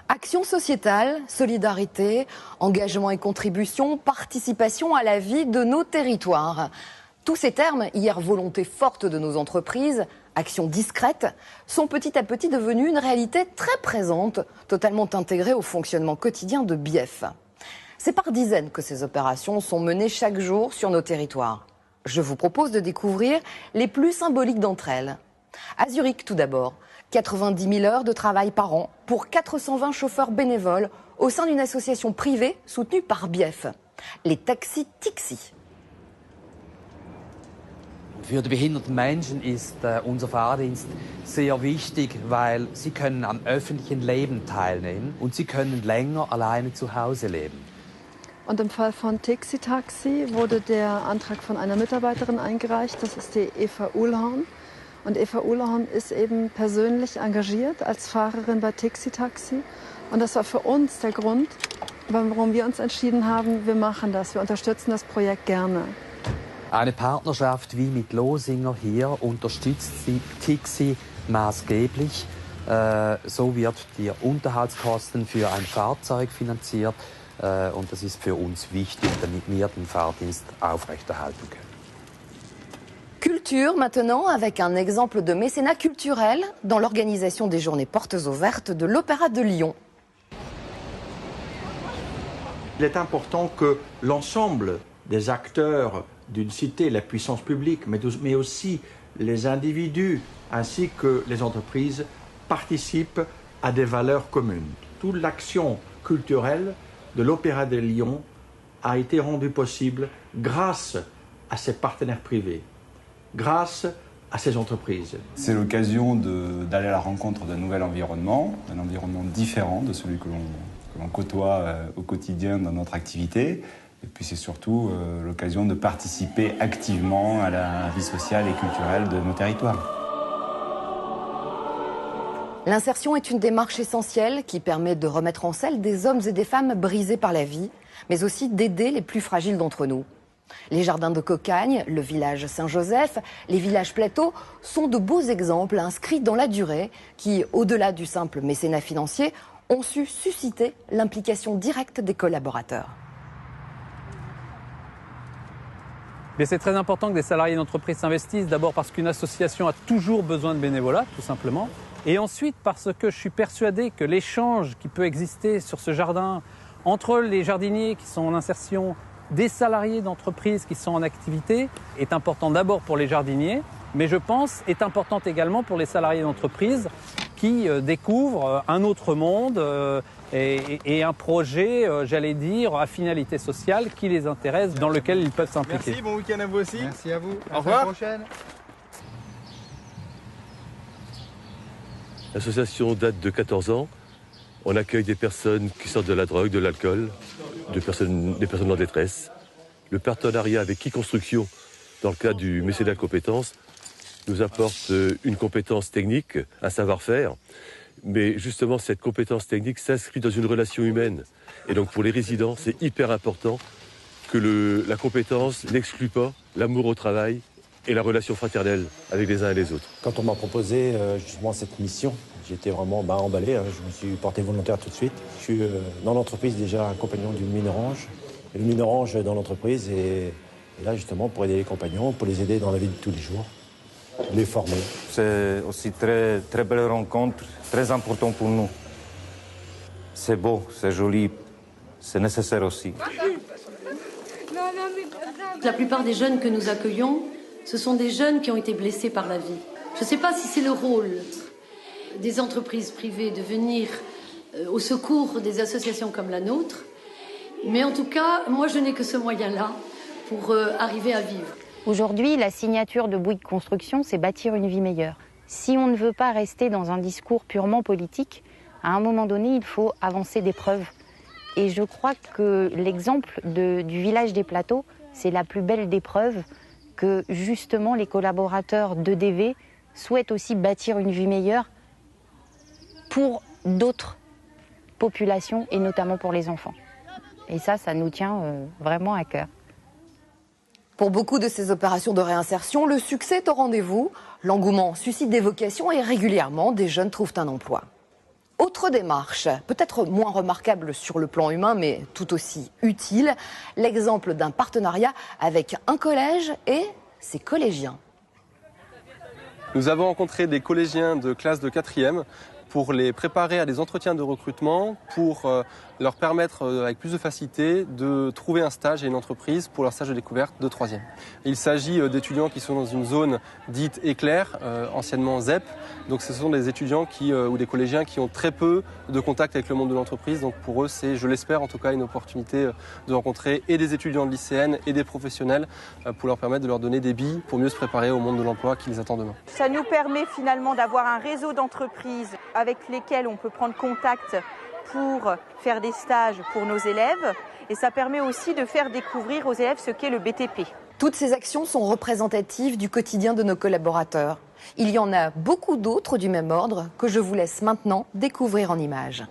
Action sociétale, solidarité, engagement et contribution, participation à la vie de nos territoires. Tous ces termes, hier volonté forte de nos entreprises, action discrète, sont petit à petit devenus une réalité très présente, totalement intégrée au fonctionnement quotidien de Bief. C'est par dizaines que ces opérations sont menées chaque jour sur nos territoires. Je vous propose de découvrir les plus symboliques d'entre elles. À Zurich tout d'abord, 90 000 heures de travail par an pour 420 chauffeurs bénévoles au sein d'une association privée soutenue par Bief, les Taxi Tixi. Für die behinderten Menschen ist unser Fahrdienst sehr wichtig, weil sie können am öffentlichen Leben teilnehmen und sie können länger alleine zu Hause leben. Und im Fall von Tixi Taxi wurde der Antrag von einer Mitarbeiterin eingereicht, das ist die Eva Uhlhorn. Und Eva Uhlhorn ist eben persönlich engagiert als Fahrerin bei Tixi Taxi. Und das war für uns der Grund, warum wir uns entschieden haben, wir machen das, wir unterstützen das Projekt gerne. Eine Partnerschaft wie mit Losinger hier unterstützt die Tixi maßgeblich. So wird die Unterhaltskosten für ein Fahrzeug finanziert und das ist für uns wichtig, damit wir den Fahrdienst aufrechterhalten können. Culture maintenant, avec un exemple de mécénat culturel dans l'organisation des journées portes ouvertes de l'Opéra de Lyon. Il est important que l'ensemble des acteurs d'une cité, la puissance publique, mais aussi les individus ainsi que les entreprises participent à des valeurs communes. Toute l'action culturelle de l'Opéra de Lyon a été rendue possible grâce à ses partenaires privés, grâce à ces entreprises. C'est l'occasion d'aller à la rencontre d'un nouvel environnement, un environnement différent de celui que l'on côtoie au quotidien dans notre activité. Et puis c'est surtout l'occasion de participer activement à la vie sociale et culturelle de nos territoires. L'insertion est une démarche essentielle qui permet de remettre en selle des hommes et des femmes brisés par la vie, mais aussi d'aider les plus fragiles d'entre nous. Les jardins de Cocagne, le village Saint-Joseph, les villages plateaux sont de beaux exemples inscrits dans la durée qui, au-delà du simple mécénat financier, ont su susciter l'implication directe des collaborateurs. C'est très important que des salariés d'entreprise s'investissent, d'abord parce qu'une association a toujours besoin de bénévolat, tout simplement, et ensuite parce que je suis persuadé que l'échange qui peut exister sur ce jardin entre les jardiniers qui sont en insertion, des salariés d'entreprise qui sont en activité, est important d'abord pour les jardiniers, mais je pense est important également pour les salariés d'entreprise qui découvrent un autre monde et un projet, j'allais dire, à finalité sociale qui les intéresse, dans lequel ils peuvent s'impliquer. Merci, bon week-end à vous aussi. Merci à vous. Au revoir. À la prochaine. L'association date de 14 ans. On accueille des personnes qui sortent de la drogue, de l'alcool, des personnes en détresse. Le partenariat avec Qui-Construction, dans le cadre du mécénat de compétences, nous apporte une compétence technique, un savoir-faire. Mais justement, cette compétence technique s'inscrit dans une relation humaine. Et donc pour les résidents, c'est hyper important que la compétence n'exclue pas l'amour au travail et la relation fraternelle avec les uns et les autres. Quand on m'a proposé justement cette mission, j'étais vraiment emballé, je me suis porté volontaire tout de suite. Je suis dans l'entreprise déjà un compagnon du Mine-Orange. Et le Mine-Orange dans l'entreprise est là justement pour aider les compagnons, pour les aider dans la vie de tous les jours, les former. C'est aussi très, très belle rencontre, très important pour nous. C'est beau, c'est joli, c'est nécessaire aussi. La plupart des jeunes que nous accueillons, ce sont des jeunes qui ont été blessés par la vie. Je ne sais pas si c'est le rôle des entreprises privées de venir au secours des associations comme la nôtre, mais en tout cas, moi je n'ai que ce moyen-là pour arriver à vivre. Aujourd'hui, la signature de Bouygues Construction, c'est bâtir une vie meilleure. Si on ne veut pas rester dans un discours purement politique, à un moment donné, il faut avancer des preuves. Et je crois que l'exemple du village des Plateaux, c'est la plus belle des preuves que justement les collaborateurs d'EDV souhaitent aussi bâtir une vie meilleure pour d'autres populations et notamment pour les enfants. Et ça nous tient vraiment à cœur. Pour beaucoup de ces opérations de réinsertion, le succès est au rendez-vous. L'engouement suscite des vocations et régulièrement, des jeunes trouvent un emploi. Autre démarche, peut-être moins remarquable sur le plan humain, mais tout aussi utile, l'exemple d'un partenariat avec un collège et ses collégiens. Nous avons rencontré des collégiens de classe de 4e pour les préparer à des entretiens de recrutement, pour leur permettre avec plus de facilité de trouver un stage et une entreprise pour leur stage de découverte de 3e. Il s'agit d'étudiants qui sont dans une zone dite éclair, anciennement ZEP. Donc ce sont des étudiants ou des collégiens qui ont très peu de contact avec le monde de l'entreprise. Donc pour eux, c'est, je l'espère en tout cas, une opportunité de rencontrer et des étudiants de lycéennes et des professionnels pour leur permettre de leur donner des billes pour mieux se préparer au monde de l'emploi qui les attend demain. Ça nous permet finalement d'avoir un réseau d'entreprises avec lesquelles on peut prendre contact pour faire des stages pour nos élèves, et ça permet aussi de faire découvrir aux élèves ce qu'est le BTP. Toutes ces actions sont représentatives du quotidien de nos collaborateurs. Il y en a beaucoup d'autres du même ordre que je vous laisse maintenant découvrir en images.